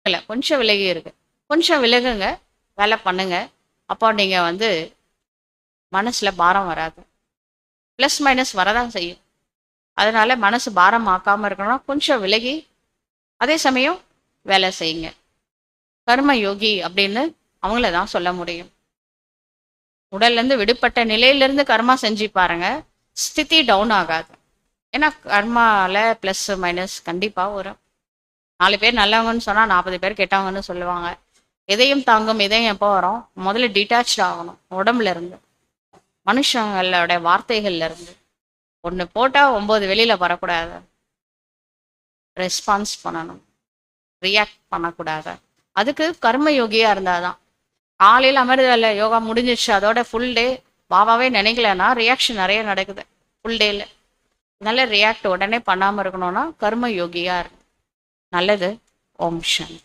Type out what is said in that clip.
இல்லை, கொஞ்சம் விலகி இருக்கு. கொஞ்சம் விலகுங்க, வேலை பண்ணுங்க. அப்போ நீங்கள் மனசில் பாரம் வராது. ப்ளஸ் மைனஸ் வரதான் செய்யும். அதனால மனசு பாரம் ஆக்காமல் இருக்கணும்னா கொஞ்சம் விலகி அதே சமயம் வேலை செய்யுங்க. கர்ம யோகி அப்படின்னு அவங்கள தான் சொல்ல முடியும். உடல்லேருந்து விடுபட்ட நிலையிலேருந்து கர்மா செஞ்சு பாருங்க, ஸ்திதி டவுன் ஆகாது. ஏன்னா கர்மாவில் ப்ளஸ் மைனஸ் கண்டிப்பாக வரும். 4 பேர் நல்லவங்கன்னு சொன்னால் 40 பேர் கெட்டவங்கன்னு சொல்லுவாங்க. இதயம் தாங்கும் இதயம் எப்போ வரும்? முதல்ல டிட்டாச் ஆகணும் உடம்புல இருந்து, மனுஷங்களோட வார்த்தைகள்ல இருந்து. ஒன்று போட்டால் 9 வெளியில் வரக்கூடாது. ரெஸ்பான்ஸ் பண்ணணும், ரியாக்ட் பண்ணக்கூடாது. அதுக்கு கர்ம யோகியாக இருந்தால் தான். காலையில் அமர்தல யோகா முடிஞ்சிச்சு, அதோட ஃபுல் டே பாபாவே நினைக்கலன்னா ரியாக்ஷன் நிறைய நடக்குது ஃபுல் டேல. அதனால ரியாக்ட் உடனே பண்ணாமல் இருக்கணும்னா கர்ம யோகியாக இருக்கு. நல்லது. ஓம் சாந்தி.